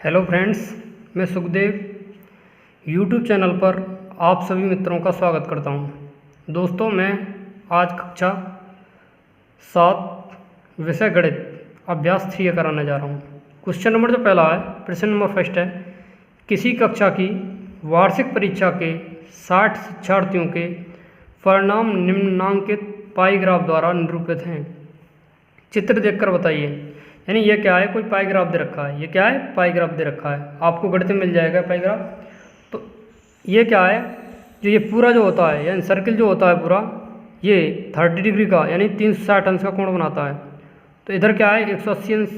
Hello friends, मैं Sukhdev YouTube channel पर आप सभी मित्रों का स्वागत करता हूं। दोस्तों, मैं आज कक्षा 7 विषय गणित अभ्यास 3 कराने जा रहा हूं। क्वेश्चन नंबर जो पहला है, प्रश्न नंबर फर्स्ट है, किसी कक्षा की वार्षिक परीक्षा के 60 शिक्षार्थियों के परिणाम निम्नांकित पाई ग्राफ द्वारा निरूपित हैं। चित्र देखकर बताइए। यानी ये क्या है, कोई पाई ग्राफ दे रखा है। ये क्या है, पाई ग्राफ दे रखा है। आपको गणित में मिल जाएगा पाई ग्राफ। तो ये क्या है, जो ये पूरा जो होता है, यानी सर्किल जो होता है पूरा, ये 30 डिग्री का यानी 360 अंश का कोण बनाता है। तो इधर क्या है, 180 अंश,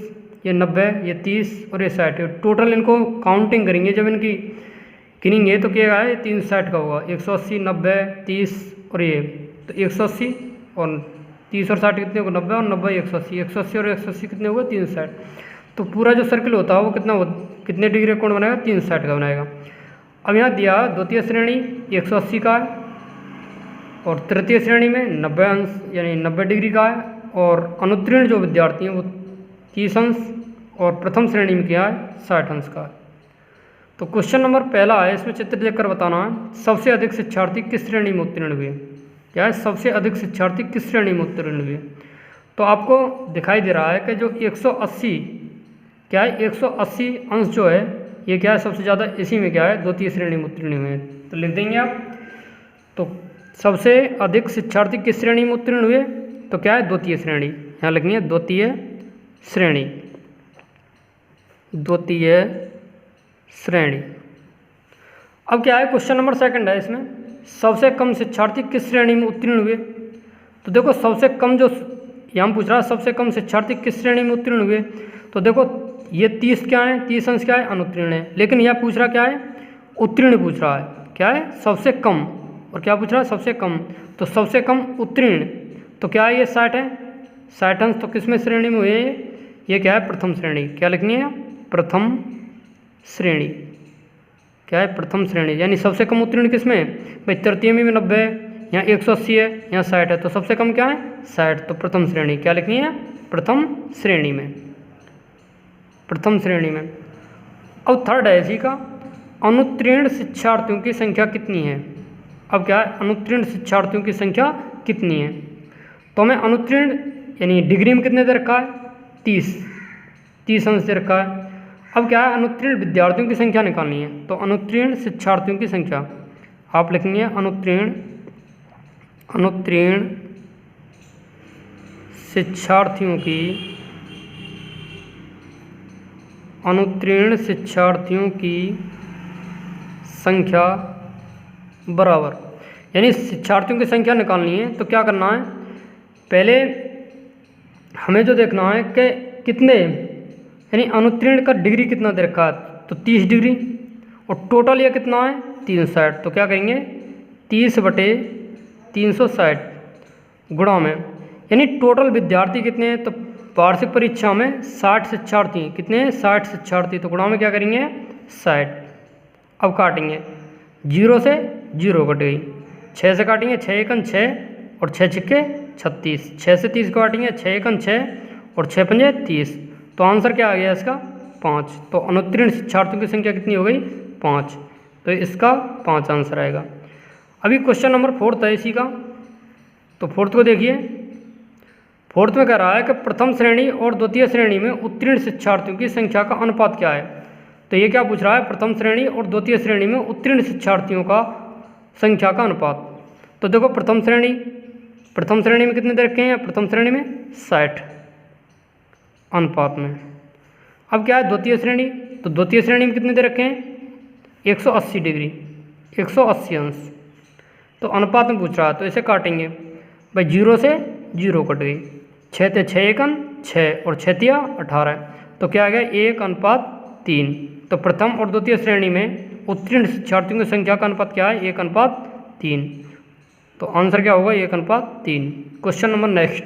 ये 90, ये 30 और ये 60। टोटल इनको काउंटिंग करेंगे, जब इनकी गिनेंगे तो क्या है, 360 का होगा। 180, 90, 30 और ये, तो 180 और 30 और 60 कितने होगा, 90 और 90 180, 180 और 180 कितने होगा, 360। तो पूरा जो सर्किल होता है वो कितने डिग्री कोण बनाएगा, 360 का बनाएगा। अब यहाँ दिया द्वितीय श्रेणी 180 का है और तृतीय श्रेणी में 90 अंश यानी 90 डिग्री का है, और अनुत्तीर्ण जो विद्यार्थी हैं वो 30 अंश, और प्रथम श्रेणी में क्या है, 60 अंश का है। तो क्वेश्चन नंबर पहला है, इसमें चित्र देखकर बताना है, सबसे अधिक शिक्षार्थी किस श्रेणी में उत्तीर्ण हुए। क्या है, सबसे अधिक शिक्षार्थी किस श्रेणी में उत्तीर्ण हुए। तो आपको दिखाई दे रहा है कि जो 180 क्या है, 180 अंश जो है, ये क्या है, सबसे ज़्यादा इसी में क्या है, द्वितीय श्रेणी में उत्तीर्ण हुए हैं। तो लिख देंगे आप। तो सबसे अधिक शिक्षार्थी किस श्रेणी में उत्तीर्ण हुए, तो क्या है, द्वितीय श्रेणी। यहाँ लिखेंगे द्वितीय श्रेणी, द्वितीय श्रेणी। अब क्या है, क्वेश्चन नंबर सेकंड है, इसमें सबसे कम शिक्षार्थी किस श्रेणी में उत्तीर्ण हुए। तो देखो, सबसे कम जो यहाँ पूछ रहा है, सबसे कम शिक्षार्थी किस श्रेणी में उत्तीर्ण हुए। तो देखो, ये 30 क्या है, 30 अंश क्या है, अनुत्तीर्ण है। लेकिन यह पूछ रहा क्या है, उत्तीर्ण पूछ रहा है। क्या है, सबसे कम, और क्या पूछ रहा है, सबसे कम। तो सबसे कम उत्तीर्ण, तो क्या है, ये 60 है, 60 अंश। तो किस में श्रेणी में हुए, ये क्या है, प्रथम श्रेणी। क्या लिखनी है, प्रथम श्रेणी। क्या है, प्रथम श्रेणी। यानी सबसे कम उत्तीर्ण किस में, भाई तृतीय में 90 है, यहाँ 180 है, यहाँ 60 है, तो सबसे कम क्या है, 60। तो प्रथम श्रेणी। क्या लिखनी है, प्रथम श्रेणी में, प्रथम श्रेणी में। अब थर्ड है इसी का, अनुत्तीर्ण शिक्षार्थियों की संख्या कितनी है। अब क्या है, अनुत्तीर्ण शिक्षार्थियों की संख्या कितनी है। तो हमें अनुत्तीर्ण यानी डिग्री में कितने दे रखा है, 30 अंश दे रखा है। अब क्या है, अनुत्तीर्ण विद्यार्थियों की संख्या निकालनी है। तो अनुत्तीर्ण शिक्षार्थियों की संख्या आप लिखेंगे, अनुत्तीर्ण शिक्षार्थियों की, अनुत्तीर्ण शिक्षार्थियों की संख्या बराबर, यानी शिक्षार्थियों की संख्या निकालनी है। तो क्या करना है, पहले हमें जो देखना है कि कितने, यानी अनुत्तीर्ण का डिग्री कितना दे रखा है, तो 30 डिग्री, और टोटल ये कितना है, 360। तो क्या करेंगे, 30/360 गुणा में, यानी टोटल विद्यार्थी कितने हैं, तो वार्षिक परीक्षा में 60 शिक्षार्थी, कितने हैं, 60 शिक्षार्थी। तो गुणा में क्या करेंगे, 60। अब काटेंगे, 0 से 0 कट गई, 6 से काटेंगे, 6 एकन 6 और 6 छिक्के 36, 6 से 30 को काटेंगे, 6 एकन 6 और 6 पंजे 30। तो आंसर क्या आ गया इसका, 5। तो अनुत्तीर्ण शिक्षार्थियों की संख्या कितनी हो गई, 5। तो इसका 5 आंसर आएगा। अभी क्वेश्चन नंबर 4 है इसी का। तो 4 को देखिए। 4 में कह रहा है कि प्रथम श्रेणी और द्वितीय श्रेणी में उत्तीर्ण शिक्षार्थियों की संख्या का अनुपात क्या है। तो ये क्या पूछ रहा है, प्रथम श्रेणी और द्वितीय श्रेणी में उत्तीर्ण शिक्षार्थियों का संख्या का अनुपात। तो देखो, प्रथम श्रेणी में कितने दे रखे हैं, प्रथम श्रेणी में 60 अनुपात में। अब क्या है, द्वितीय श्रेणी। तो द्वितीय श्रेणी में कितने दे रखे हैं, 180 डिग्री, 180 अंश। तो अनुपात में पूछ रहा है, तो इसे काटेंगे, भाई 0 से 0 कट गई, 6 ते 6 एकन 6 और 6 तिया 18। तो क्या आ गया, 1/3। तो प्रथम और द्वितीय श्रेणी में उत्तीर्ण शिक्षार्थियों की संख्या का अनुपात क्या है, 1/3। तो आंसर क्या होगा, 1/3। Question number next,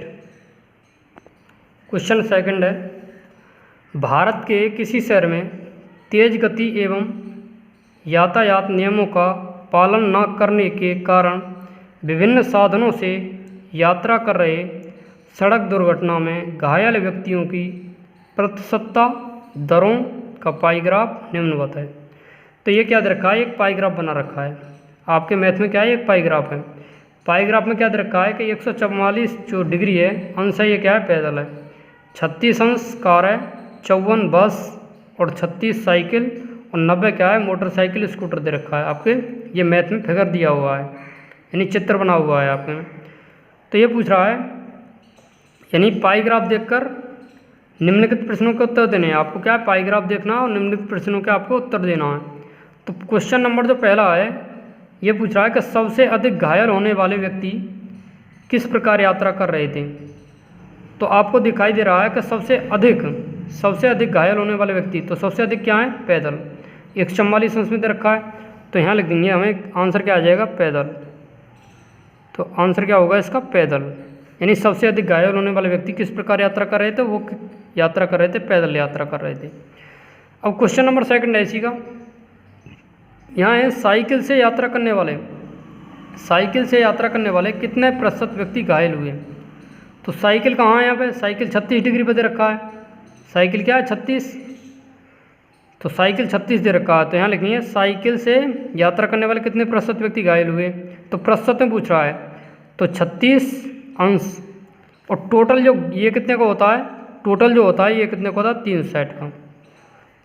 question second है, भारत के किसी शहर में तेज गति एवं यातायात नियमों का पालन न करने के कारण विभिन्न साधनों से यात्रा कर रहे सड़क दुर्घटना में घायल व्यक्तियों की प्रतिशतता दरों का पाई ग्राफ निम्नवत है। तो ये क्या दे रखा है, एक पाई ग्राफ बना रखा है आपके मैथ में, क्या है, एक पाई ग्राफ है। पाई ग्राफ में क्या दे रखा है कि 144 जो डिग्री है अंश है, ये क्या है, पैदल है, 36 अंश कार है, 54 बस और 36 साइकिल और 90 क्या है, मोटरसाइकिल स्कूटर दे रखा है आपके, ये मैथ में फिगर दिया हुआ है, यानी चित्र बना हुआ है आपके में। तो ये पूछ रहा है, यानी पाई ग्राफ देखकर निम्नलिखित प्रश्नों के उत्तर देने हैं। आपको क्या है, पाई ग्राफ देखना है और निम्नलिखित प्रश्नों के आपको उत्तर देना है। तो क्वेश्चन नंबर जो पहला है ये पूछ रहा है कि सबसे अधिक घायल होने वाले व्यक्ति किस प्रकार यात्रा कर रहे थे। तो आपको दिखाई दे रहा है कि सबसे अधिक घायल होने वाले व्यक्ति, तो सबसे अधिक क्या है, पैदल, 144 अंश में दे रखा है। तो यहाँ लिख देंगे, हमें आंसर क्या आ जाएगा, पैदल। तो आंसर क्या होगा इसका, पैदल। यानी सबसे अधिक घायल होने वाले व्यक्ति किस प्रकार यात्रा कर रहे थे, वो यात्रा कर रहे थे, पैदल यात्रा कर रहे थे। अब क्वेश्चन नंबर सेकंड है इसी का, यहाँ है साइकिल से यात्रा करने वाले कितने प्रतिशत व्यक्ति घायल हुए। तो साइकिल कहाँ है, यहाँ पे साइकिल 36 डिग्री पे दे रखा है, साइकिल क्या है, 36, तो साइकिल 36 दे रखा है। तो यहाँ लिखेंगे साइकिल से यात्रा करने वाले कितने प्रतिशत व्यक्ति घायल हुए, तो प्रतिशत में पूछ रहा है, तो 36 अंश और टोटल जो ये कितने का होता है, टोटल जो होता है ये कितने का होता है, 360 का,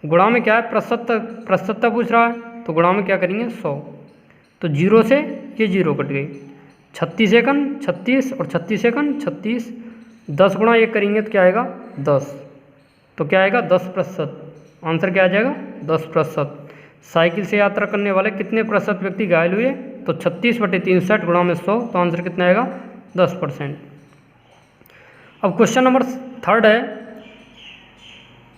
गुणा में क्या है, प्रतिशत पूछ रहा है, तो गुणा में क्या करेंगे, 100। तो 0 से ये 0 कट गई, 36 एकन 36 और 36 एकन 36, 10 गुणा 1 करेंगे तो क्या आएगा, 10। तो क्या आएगा, 10%। आंसर क्या आ जाएगा, 10%। साइकिल से यात्रा करने वाले कितने प्रतिशत व्यक्ति घायल हुए, तो 36/63 गुणा में 100, तो आंसर कितना आएगा, 10%। अब क्वेश्चन नंबर थर्ड है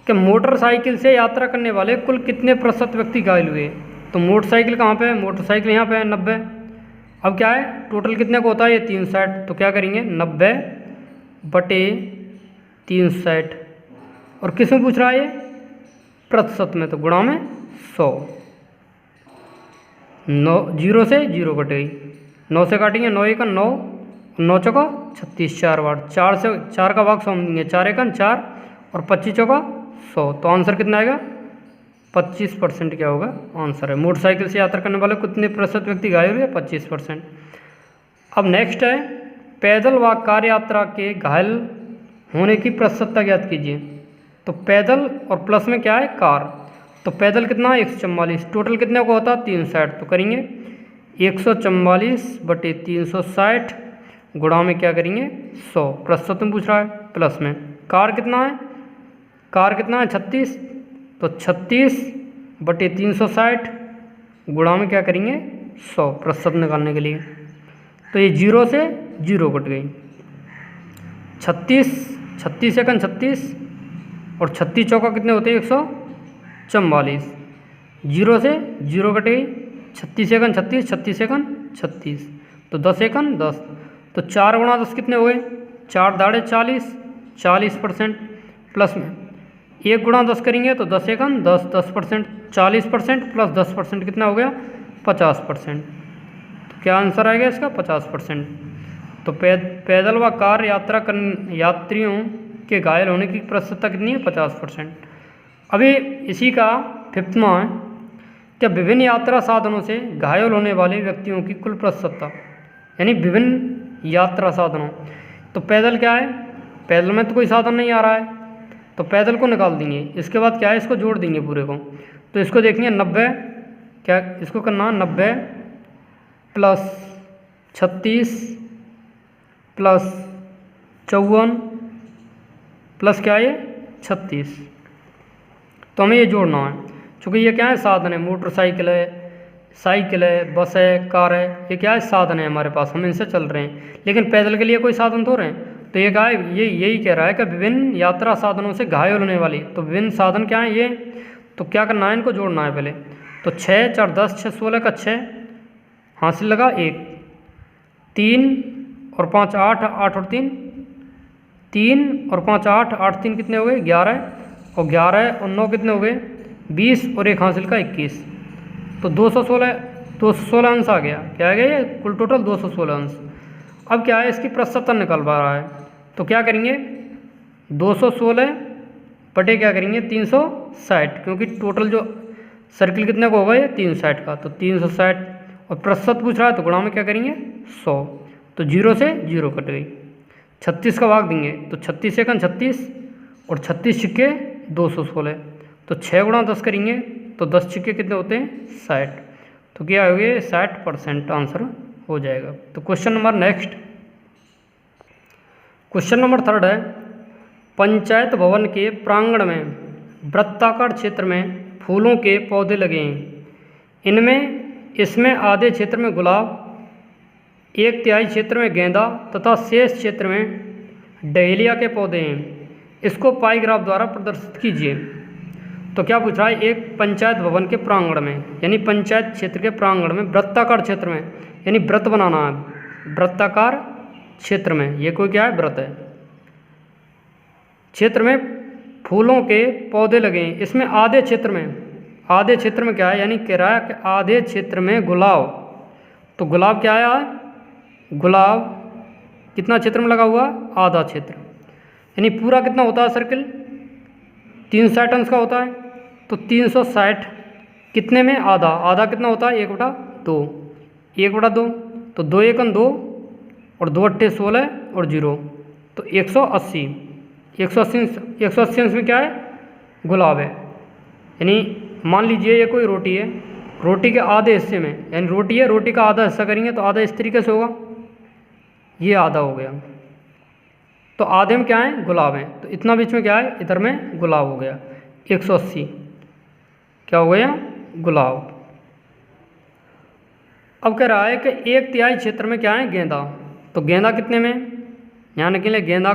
कि मोटरसाइकिल से यात्रा करने वाले कुल कितने प्रतिशत व्यक्ति घायल हुए। तो मोटरसाइकिल कहाँ पे है, मोटरसाइकिल यहाँ पे है 90। अब क्या है, टोटल कितने को होता है, ये 360, तो क्या करेंगे 90/360, और किस में पूछ रहा है, ये प्रतिशत में, तो गुणा में 100। 0 से 0 कट गई, 9 से काटेंगे, 9 एकन 9, 9 चौका 36, 4 बार, 4 से 4 का भाग 100 देंगे, 4 एकन 4 और 25 चौका 100, तो आंसर कितना आएगा, 25% क्या होगा, आंसर है। मोटरसाइकिल से यात्रा करने वाले कितने प्रतिशत व्यक्ति घायल हुए, 25%। अब नेक्स्ट है, पैदल व कार यात्रा के घायल होने की प्रतिशतता ज्ञात कीजिए। तो पैदल और प्लस में क्या है, कार, तो पैदल कितना है, 144, टोटल कितने को होता है, 360, तो करेंगे 144/360 गुणा में क्या करेंगे, 100, प्रतिशत में पूछ रहा है, प्लस में कार कितना है, 36, तो 36/360 गुणा में क्या करेंगे, 100, प्रतिशत निकालने के लिए। तो ये 0 से 0 कट गई, 36 एकन 36 और 36 चौका कितने होते हैं, 144, 0 से 0 कट गई, 36 एकन 36, 36 एकन 36, तो 10 एकन 10, तो 4 गुणा 10 कितने हो गए, 4 दाड़े 40% प्लस में 1 गुणा 10 करेंगे तो 10 एकन 10, 10%, 40% प्लस 10% कितना हो गया, 50%। तो क्या आंसर आएगा इसका, 50%। तो पैदल व कार यात्रियों के घायल होने की प्रतिशतता कितनी है, 50%। अभी इसी का 5वां है, क्या विभिन्न यात्रा साधनों से घायल होने वाले व्यक्तियों की कुल प्रतिशतता, यानी विभिन्न यात्रा साधनों। तो पैदल क्या है, पैदल में तो कोई साधन नहीं आ रहा है, तो पैदल को निकाल देंगे, इसके बाद क्या है, इसको जोड़ देंगे पूरे को, तो इसको देखेंगे 90, क्या इसको करना 90 प्लस 36 प्लस 54 प्लस क्या है, 36, तो हमें ये जोड़ना है, चूँकि ये क्या है, साधन है, मोटरसाइकिल है, साइकिल है, बस है, कार है, ये क्या है, साधन है हमारे पास, हम इनसे चल रहे हैं, लेकिन पैदल के लिए कोई साधन थोड़े हैं। तो ये क्या है, ये यही कह रहा है कि विभिन्न यात्रा साधनों से घायल होने वाली, तो विभिन्न साधन क्या है ये, तो क्या करना है, इनको जोड़ना है पहले। तो 6 4 10 6 16 का 6 हासिल लगा 1, 3 और 5 8, 8 और 3 3 और 5 8, 8 3 कितने हो गए, 11, और 11 और 9 कितने हो गए, 20 और 1 हासिल का 21, तो 216 अंश आ गया, क्या आ गया ये, कुल टोटल 216 अंश। अब क्या है, इसकी प्रतिशतता निकल पा रहा है, तो क्या करेंगे, 216 बटे क्या करेंगे 360, क्योंकि टोटल जो सर्किल कितने का होगा ये 360 का, तो 360 और प्रतिशत पूछ रहा है तो गुणा में क्या करेंगे 100, तो 0 से 0 कट गई। 36 का भाग देंगे तो 36 एकन 36 और 36 छिक्के 216, तो 6 गुणा 10 करेंगे तो 10 छिक्के कितने होते हैं 60, तो क्या हो गया 60% आंसर हो जाएगा। तो question number next, question number 3 है, पंचायत भवन के प्रांगण में वृत्ताकार क्षेत्र में फूलों के पौधे लगे हैं। इसमें आधे क्षेत्र में गुलाब, 1/3 क्षेत्र में गेंदा तथा शेष क्षेत्र में डहेलिया के पौधे हैं। इसको पाई ग्राफ द्वारा प्रदर्शित कीजिए। तो क्या पूछ रहा है, एक पंचायत भवन के प्रांगण में, यानी पंचायत क्षेत्र के प्रांगण में वृत्ताकार क्षेत्र में, यानी वृत्त बनाना है, वृत्ताकार क्षेत्र में, ये कोई क्या है वृत्त है, क्षेत्र में फूलों के पौधे लगे हैं। इसमें आधे क्षेत्र में क्या है, यानी कह रहा है कि आधे क्षेत्र में गुलाब, तो गुलाब क्या है, गुलाब कितना क्षेत्र में लगा हुआ, आधा क्षेत्र, यानी पूरा कितना होता है सर्किल 360 अंश का होता है, तो 360 कितने में आधा, आधा कितना होता है 1/2, 1/2, तो 2 एकन 2 और 2 अट्ठे 16 और 0, तो 180 अंश में क्या है गुलाब है। यानी मान लीजिए ये कोई रोटी है, रोटी के आधे हिस्से में, यानी रोटी है, रोटी का आधा हिस्सा करेंगे तो आधा इस तरीके से होगा, ये आधा हो गया, तो आधे में क्या है गुलाब है, तो इतना बीच में क्या है इधर में गुलाब हो गया, 180 क्या हो गया गुलाब। अब कह रहा है कि 1/3 क्षेत्र में क्या है गेंदा, तो गेंदा कितने में, यहाँ निकले गेंदा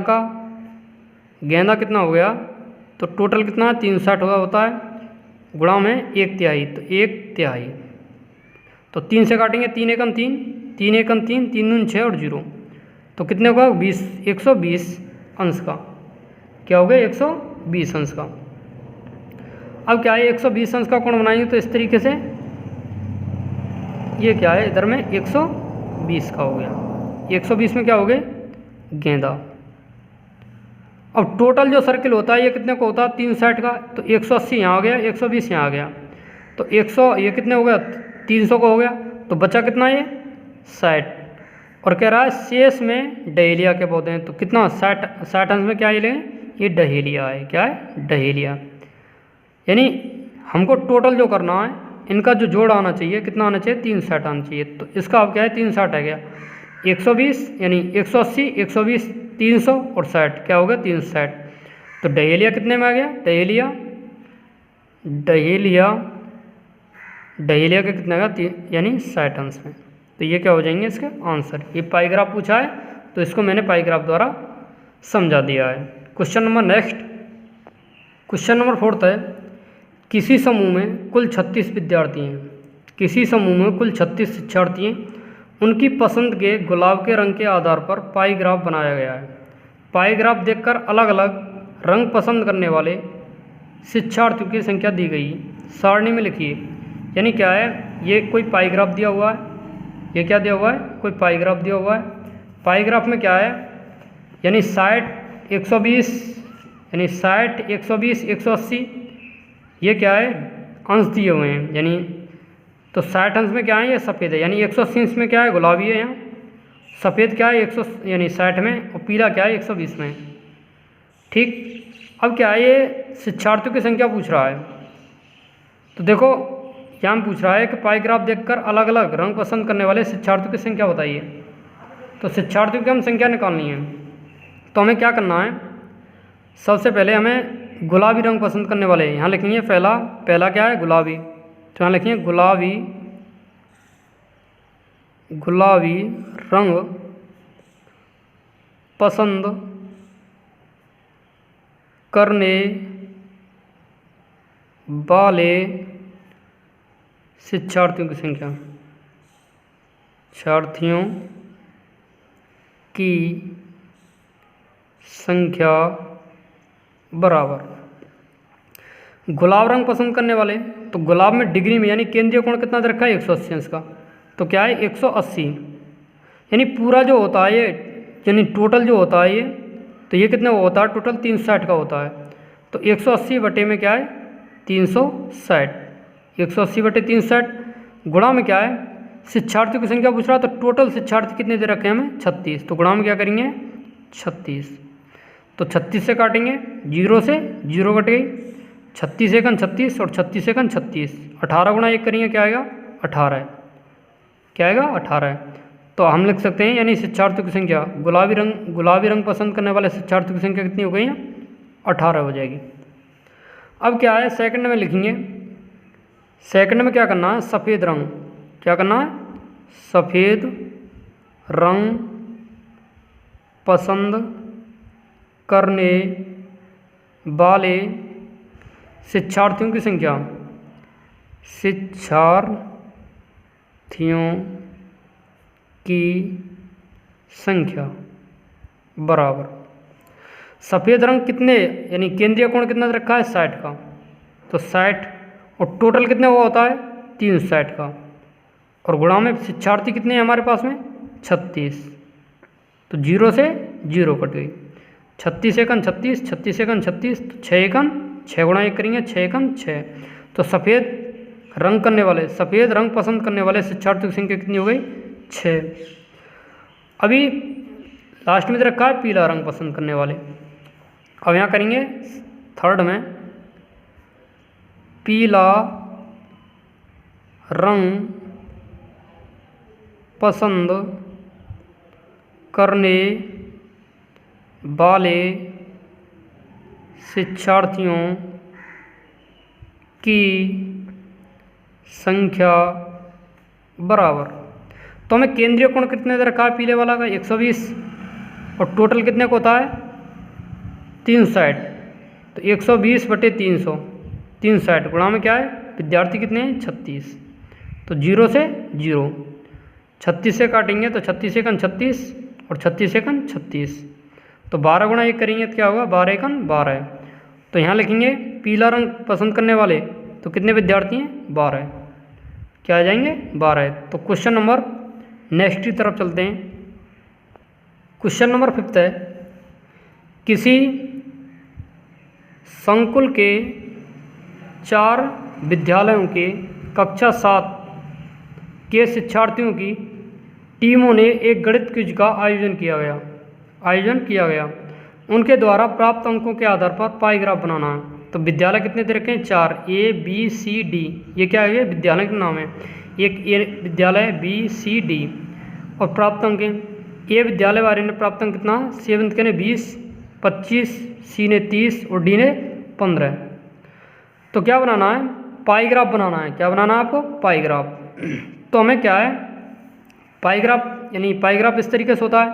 कितना हो गया, तो टोटल कितना 360 होता है, गुणा में 1/3, तो 1/3, तो 3 से काटेंगे 3 एकम 3, 3 एकम 3, 3 दूनी 6 और 0, तो कितने होगा 20, 120 अंश का, क्या हो गया 120 अंश का। अब क्या है 120 अंश का कोण बनाएंगे तो इस तरीके से, ये क्या है इधर में 120 का हो गया, 120 में क्या हो गए गेंदा। अब टोटल जो सर्किल होता है ये कितने को होता है 360 का, तो 180 यहाँ आ गया, 120 यहाँ आ गया, तो 100 ये कितने हो गया 300 का हो गया, तो बचा कितना ये 60, और कह रहा है शेष में डहेलिया के पौधे हैं, तो कितना 60 अंश में क्या ये लेंगे, ये डहेलिया है, क्या है डहेलिया। यानी हमको टोटल जो करना है इनका जो जोड़ आना चाहिए, कितना आना चाहिए 360 आना चाहिए, तो इसका अब क्या है 360 है गया, 120 यानी 180, 120, 300 और 60 क्या हो गया 360, तो डहेलिया कितने में आ गया, डहेलिया के कितने का यानी 60 अंश में, तो ये क्या हो जाएंगे इसके आंसर। ये पाई ग्राफ पूछा है तो इसको मैंने पाई ग्राफ द्वारा समझा दिया है। Question number next, question number 4 है, किसी समूह में कुल 36 विद्यार्थी हैं, किसी समूह में कुल 36 शिक्षार्थी हैं, उनकी पसंद के गुलाब के रंग के आधार पर पाई ग्राफ बनाया गया है। पाई ग्राफ देखकर अलग अलग रंग पसंद करने वाले शिक्षार्थियों की संख्या दी गई, सारणी में लिखिए। यानी क्या है, ये कोई पाई ग्राफ दिया हुआ है, ये क्या दिया हुआ है कोई पाई ग्राफ दिया हुआ है। पाई ग्राफ में क्या है, यानी 60, 120, यानी 60, 120, 180, ये क्या है अंश दिए हुए हैं, यानी तो 60 अंश में क्या है ये सफ़ेद है, यानी 180 अंश में क्या है गुलाबी है, यहाँ सफ़ेद क्या है 100 यानी 60 में, और पीला क्या है 120 में। ठीक, अब क्या है ये शिक्षार्थियों की संख्या पूछ रहा है, तो देखो यहाँ में पूछ रहा है कि पाई ग्राफ देखकर अलग अलग रंग पसंद करने वाले शिक्षार्थियों की संख्या बताइए। तो शिक्षार्थियों की हम संख्या निकालनी है, तो हमें क्या करना है, सबसे पहले हमें गुलाबी रंग पसंद करने वाले यहाँ लिखेंगे, पहला क्या है गुलाबी, तो यहाँ लिखेंगे गुलाबी रंग पसंद करने वाले शिक्षार्थियों की संख्या, शिक्षार्थियों की संख्या बराबर गुलाब रंग पसंद करने वाले, तो गुलाब में डिग्री में यानी केंद्रीय कोण कितना दे रखा है 180 अंश का, तो क्या है 180, यानी पूरा जो होता है ये, यानी टोटल जो होता है ये, तो ये कितने होता है टोटल 360 का होता है, तो 180 बटे में क्या है 360, 180 बटे 360 गुणा में क्या है शिक्षार्थियों की संख्या पूछ रहा है, तो टोटल शिक्षार्थी कितने दे रखे हैं हमें 36, तो गुणा में क्या करेंगे 36, तो 36 से काटेंगे, 0 से 0 कट गई, 36 एकन 36 और 36 एकन 36, 18 गुणा 1 करेंगे क्या आएगा 18, क्या आएगा 18। तो हम लिख सकते हैं यानी शिक्षार्थियों की संख्या गुलाबी रंग पसंद करने वाले शिक्षार्थियों की संख्या कितनी हो गई है 18 हो जाएगी। अब क्या है सेकंड में लिखेंगे, सेकंड में क्या करना है सफ़ेद रंग, क्या करना है सफ़ेद रंग पसंद करने वाले शिक्षार्थियों की संख्या, शिक्षार्थियों की संख्या बराबर सफ़ेद रंग कितने यानी केंद्रीय कोण कितना रखा है 60 का, तो 60 और टोटल कितने हुआ होता है 360 का, और गुणा में शिक्षार्थी कितने हैं हमारे पास में 36, तो 0 से 0 कट गई, 36 एकन 36, 36 एकन 36, तो 6 एकन 6 गुणा 1 करेंगे 6 एकन 6, तो सफ़ेद रंग पसंद करने वाले शिक्षार्थियों की संख्या कितनी हो गई 6। अभी लास्ट में रखा है पीला रंग पसंद करने वाले, अब यहाँ करेंगे थर्ड में पीला रंग पसंद करने वाले शिक्षार्थियों की संख्या बराबर, तो हमें केंद्रीय कोण कितने दे रखा है पीले वाला का 120 और टोटल कितने को होता है 360, तो 120 बटे 360 गुणा में क्या है विद्यार्थी कितने हैं 36, तो 0 से 0, 36 से काटेंगे तो 36 एकन 36 और 36 एकन 36, तो 12 गुणा 1 करेंगे तो क्या होगा 12 एकन 12, तो यहाँ लिखेंगे पीला रंग पसंद करने वाले तो कितने विद्यार्थी हैं 12, क्या आ जाएंगे 12। तो क्वेश्चन नंबर नेक्स्ट की तरफ चलते हैं। क्वेश्चन नंबर 5 है किसी संकुल के 4 विद्यालयों के कक्षा 7 के शिक्षार्थियों की टीमों ने एक गणित क्विज का आयोजन किया गया। उनके द्वारा प्राप्त अंकों के आधार पर पाई ग्राफ बनाना है। तो विद्यालय कितने दे रखे हैं 4, A B C D, ये क्या है विद्यालय का नाम है, एक ए विद्यालय B C D और प्राप्त अंक ए विद्यालय वाले ने प्राप्त अंक कितना 7th के ने 20, 25, C ने 30 और D ने 15। तो क्या बनाना है पाई ग्राफ बनाना है, क्या बनाना है आपको पाई ग्राफ। तो हमें क्या है पाई ग्राफ यानी पाई ग्राफ इस तरीके से होता है,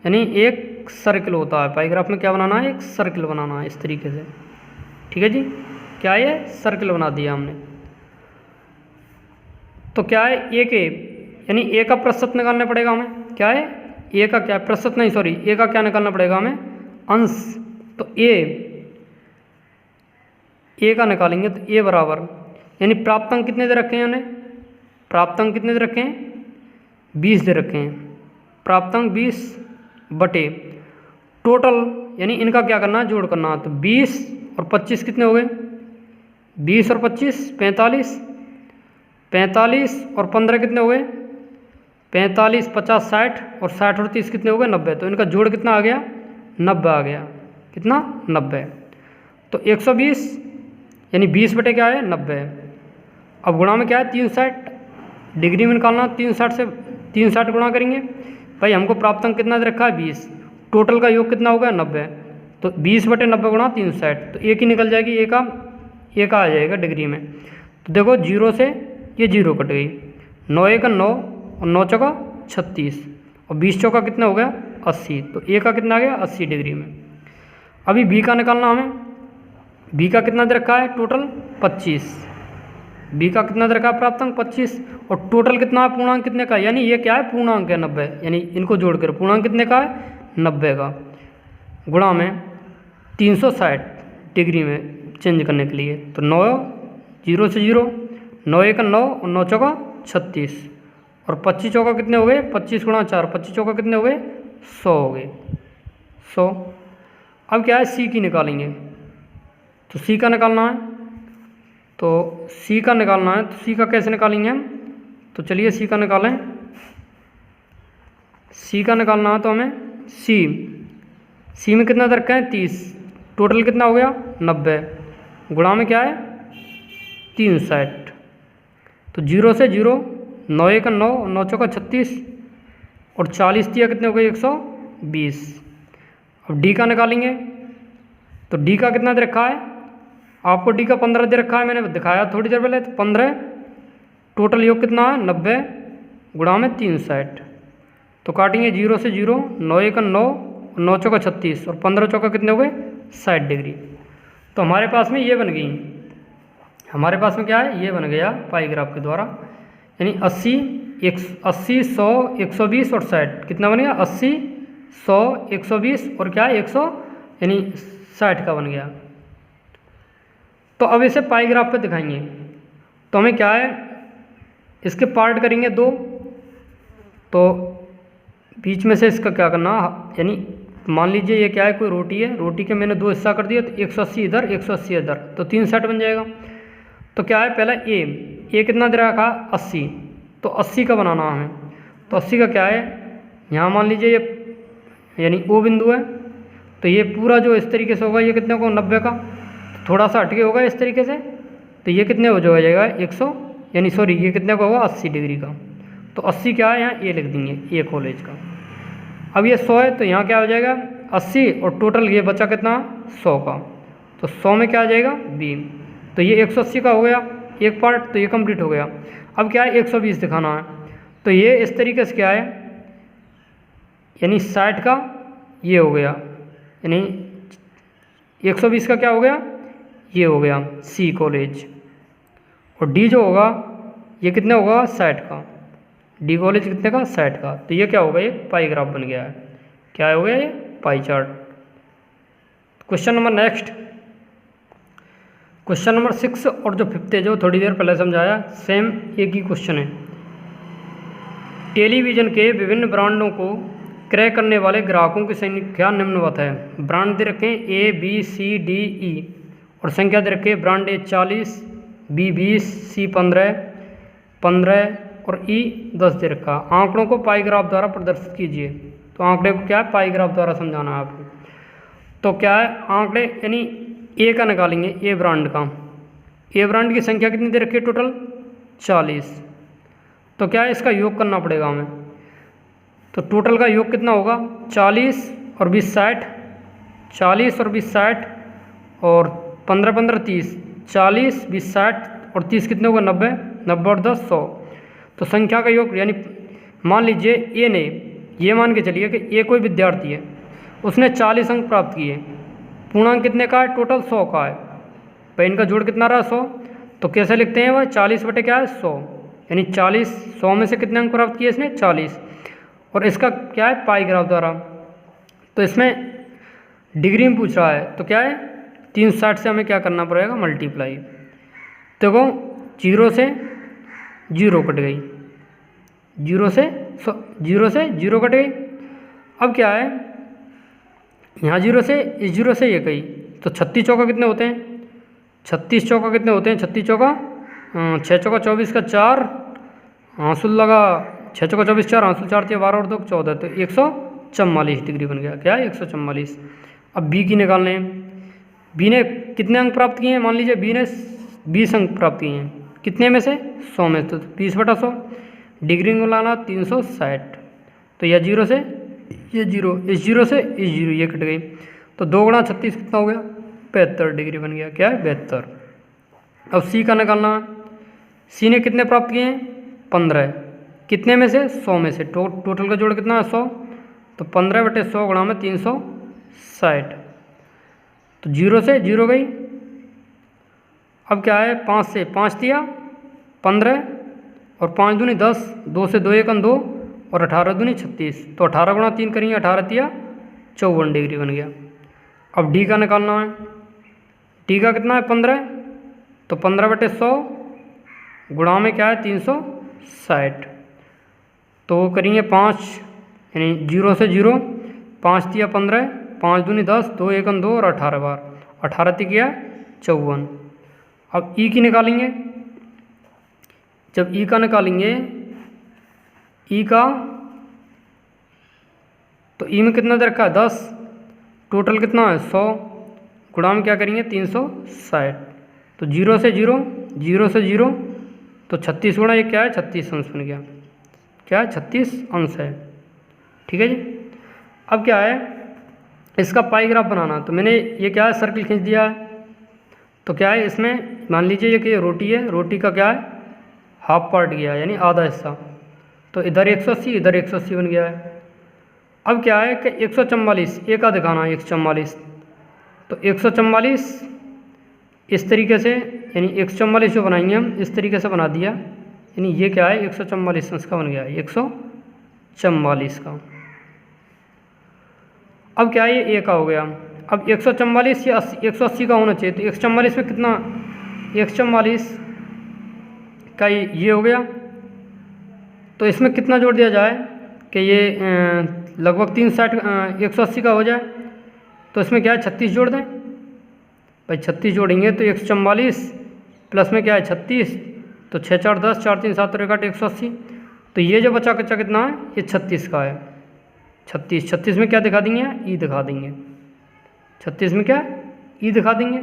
यानी एक सर्कल होता है, पाई ग्राफ में क्या बनाना है एक सर्कल बनाना है इस तरीके से, ठीक है जी, क्या ये सर्कल बना दिया हमने। तो क्या है ए के यानी ए का प्रतिशत निकालना पड़ेगा हमें, क्या है ए का क्या प्रतिशत नहीं सॉरी ए का क्या निकालना पड़ेगा हमें अंश, तो ए का निकालेंगे तो ए बराबर यानी प्राप्त अंक कितने दे रखे हैं उन्हें, प्राप्त अंक कितने दे रखे हैं 20 दे रखे हैं, प्राप्त अंक 20 बटे टोटल यानी इनका क्या करना है जोड़ करना, तो 20 और 25 कितने हो गए 20 और 25 45, 45 और 15 कितने हो गए 45, 50, 60 और 60 और 30 कितने हो गए 90, तो इनका जोड़ कितना आ गया 90 आ गया, कितना 90। तो 120 यानी 20 बटे क्या है 90, अब गुणा में क्या है 360 डिग्री में निकालना, 360 से 360 गुणा करेंगे भाई हमको प्राप्त अंक कितना दे रखा है 20, टोटल का योग कितना होगा 90, तो 20 बटे 90 गुणा 360, तो एक ही निकल जाएगी एक आ जाएगा डिग्री में। तो देखो 0 से ये 0 कट गई, 9 1 9 और 9 चौका 36 और 20 चौका कितना हो गया 80, तो ए का कितना आ गया 80 डिग्री में। अभी बी का निकालना हमें, बी का कितना दे रखा है टोटल 25, बी का कितना दे रखा है प्राप्त अंक 25 और टोटल कितना है पूर्णांक कितने का, यानी ये क्या है पूर्णांक है 90, यानी इनको जोड़कर पूर्णांक कितने का है 90 का, गुणा में 360 डिग्री में चेंज करने के लिए, तो 9 0 से 0, 9 1 9 और 9 चौका 36 और 25 चौका कितने हो गए 25 गुणा 4, 25 चौका कितने हो गए 100 हो गए 100। अब क्या है सी की निकालेंगे, तो सी का निकालना है, तो सी का निकालना है, तो सी का कैसे निकालेंगे हम? तो चलिए सी का निकालें। सी का निकालना है तो हमें सी में कितना रखा है 30, टोटल कितना हो गया 90, गुणा में क्या है 360। तो 0 से 0, 9 1 9, 9 चौका 36 और 40 दिया कितने हो गए 120। अब डी का निकालेंगे, तो डी का कितना दे रखा है आपको? डी का 15 दे रखा है, मैंने दिखाया थोड़ी देर पहले। तो 15, टोटल योग कितना है 90 गुणा में 360। तो काटेंगे 0 से 0, 9 1 9, 9 चौका 36 और 15 चौका कितने हो गए 60 डिग्री। तो हमारे पास में ये बन गई, हमारे पास में क्या है ये बन गया पाई ग्राफ के द्वारा, यानी 80 100 120 और 60 कितना बन गया 80 100 120 और क्या है 100 यानी 60 का बन गया। तो अब इसे पाई ग्राफ पे दिखाएंगे, तो हमें क्या है इसके पार्ट करेंगे 2, तो बीच में से इसका क्या करना, यानी मान लीजिए ये क्या है कोई रोटी है, रोटी के मैंने 2 हिस्सा कर दिया, तो 180 इधर 180 इधर, तो 360 बन जाएगा। तो क्या है पहला ए कितना दे रखा 80, तो 80 का बनाना है हमें। तो 80 का क्या है, यहाँ मान लीजिए ये यानी ओ बिंदु है, तो ये पूरा जो इस तरीके से होगा ये कितने को 90 का, तो थोड़ा सा हटके होगा इस तरीके से, तो ये कितने हो जाएगा 100 यानी सॉरी ये कितने का होगा 80 डिग्री का। तो 80 क्या है यहाँ ए लिख देंगे ए कॉलेज का। अब ये 100 है तो यहाँ क्या हो जाएगा 80 और टोटल ये बचा कितना 100 का, तो 100 में क्या आ जाएगा बी, तो ये 180 का हो गया एक पार्ट, तो ये कंप्लीट हो गया। अब क्या है 120 दिखाना है, तो ये इस तरीके से क्या है यानी 60 का ये हो गया, यानी 120 का क्या हो गया ये हो गया सी कॉलेज, और डी जो होगा ये कितने होगा 60 का, डी कॉलेज कितने का 60 का। तो ये क्या होगा ये पाई ग्राफ बन गया है, क्या हो गया ये pie chart. Question number next, question number 6 और जो 5th है जो थोड़ी देर पहले समझाया सेम एक ही क्वेश्चन है। टेलीविज़न के विभिन्न ब्रांडों को क्रय करने वाले ग्राहकों की संख्या निम्नवत है। ब्रांड दे रखे A B C D E और संख्या दे रखे ब्रांड ए 40, बी 20, सी 15 और ई 10 दे रखा। आंकड़ों को पाई ग्राफ द्वारा प्रदर्शित कीजिए। तो आंकड़े को क्या है पाई ग्राफ द्वारा समझाना है आपको। तो क्या है आंकड़े यानी ए का निकालेंगे, ए ब्रांड का, ए ब्रांड की संख्या कितनी दे रखी है टोटल 40। तो क्या है इसका योग करना पड़ेगा हमें, तो टोटल का योग कितना होगा 40 और 20 60, 40 और 20 60 और 15 15 30, 40 20 60 और 30 कितने होगा 90, 90 और 10 100। तो संख्या का योग यानी मान लीजिए ए ने, ये मान के चलिए कि ए कोई विद्यार्थी है, उसने 40 अंक प्राप्त किए, पूर्णांक कितने का है टोटल 100 का है, तो इनका जोड़ कितना रहा 100। तो कैसे लिखते हैं वह 40 बटे क्या है 100, यानी 40 100 में से कितने अंक प्राप्त किए इसने 40, और इसका क्या है पाई ग्राफ द्वारा। तो इसमें डिग्री में पूछ रहा है, तो क्या है 360 से हमें क्या करना पड़ेगा मल्टीप्लाई। देखो 0 से 0 कट गई, 0 से 0 कट गई। अब क्या है यहाँ 0 से ये गई, तो 36 चौका कितने होते हैं 36 चौका कितने होते हैं 36 चौका 6 चौका 24 का 4 हासिल लगा, 6 चौका 24 4 हासिल 4 दिया 12 और 2 14, तो 144 डिग्री बन गया। क्या है 144। अब बी की निकालने हैं, बी ने कितने अंक प्राप्त किए हैं, मान लीजिए बी ने 20 अंक प्राप्त किए हैं, कितने में से 100 में, तो 20 बटा 100, डिग्री को लाना 360। तो यह 0 से ये 0, इस 0 से इस 0 ये कट गई, तो 2 गुणा 36 कितना हो गया 72 डिग्री बन गया। क्या है 72। अब सी का निकालना है, सी ने कितने प्राप्त किए हैं 15, कितने में से 100 में से, टोटल का जोड़ कितना है 100, तो 15 बटे 100 गुणा में 360, तो 0 से 0 गई। अब क्या है 5 से 5 दिया 15 और 5 दूनी 10, 2 से 2 1 2 और 18 दूनी 36, तो 18 गुणा 3 करेंगे 18 तिया 54 डिग्री बन गया। अब डी का निकालना है, डी का कितना है 15, तो 15 बटे 100 गुणा में क्या है 360, तो करेंगे 5 यानी 0 से 0, 5 दिया 15, 5 दूनी 10, 2 1 2 और 18 बार 18 ती किया 54। अब ई की निकालेंगे, जब ई का निकालेंगे, ई का तो ई में कितना दे रखा है 10, टोटल कितना है 100, गुणा में क्या करेंगे 360, तो 0 से 0, 0 से 0, तो 36 गुणा ये क्या है 36 अंश बन गया, क्या है 36 अंश है। ठीक है जी। अब क्या है इसका पाई ग्राफ बनाना, तो मैंने ये क्या है सर्कल खींच दिया है, तो क्या है इसमें मान लीजिए ये कि रोटी है, रोटी का क्या है हाफ पार्ट गया यानी आधा हिस्सा, तो इधर 180 इधर 180 बन गया है। अब क्या है कि 144 एक का दिखाना है 144, तो 144 इस तरीके से यानी 144 जो बनाएंगे हम इस तरीके से बना दिया, यानी ये क्या है 144 अंश का बन गया है 144 का। अब क्या है ये ए का हो गया, अब 144 या 180 का होना चाहिए, तो 144 में कितना 144 का ये हो गया, तो इसमें कितना जोड़ दिया जाए कि ये लगभग 360 180 का हो जाए, तो इसमें क्या है 36 जोड़ दें भाई, 36 जोड़ेंगे तो 144 प्लस में क्या है 36, तो 6 4 10 4 3 7 और 180, तो ये जो बचा कच्चा कितना है ये 36 का है, 36 में क्या दिखा देंगे ई दिखा देंगे, 36 में क्या ई दिखा देंगे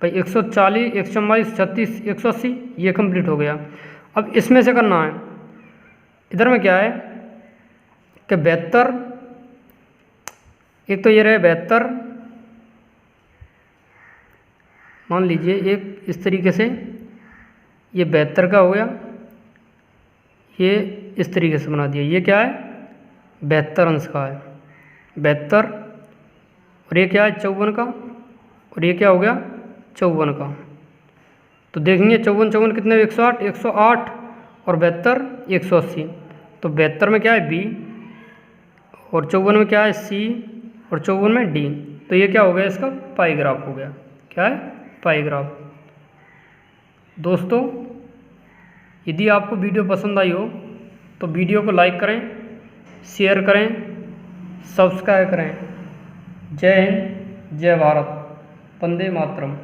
भाई 140 144 36 180 ये कंप्लीट हो गया। अब इसमें से करना है, इधर में क्या है कि 72, एक तो ये रहे 72, मान लीजिए एक इस तरीके से ये 72 का हो गया, ये इस तरीके से बना दिया, ये क्या है 72 अंश का है 72, और ये क्या है 54 का, और ये क्या हो गया 54 का, तो देखेंगे 54 कितने 108 108 और 72 180, तो 72 में क्या है बी और 54 में क्या है सी और 54 में डी, तो ये क्या हो गया इसका पाई ग्राफ हो गया, क्या है पाई ग्राफ। दोस्तों यदि आपको वीडियो पसंद आई हो तो वीडियो को लाइक करें, शेयर करें, सब्सक्राइब करें। जय हिंद, जय भारत, वंदे मातरम।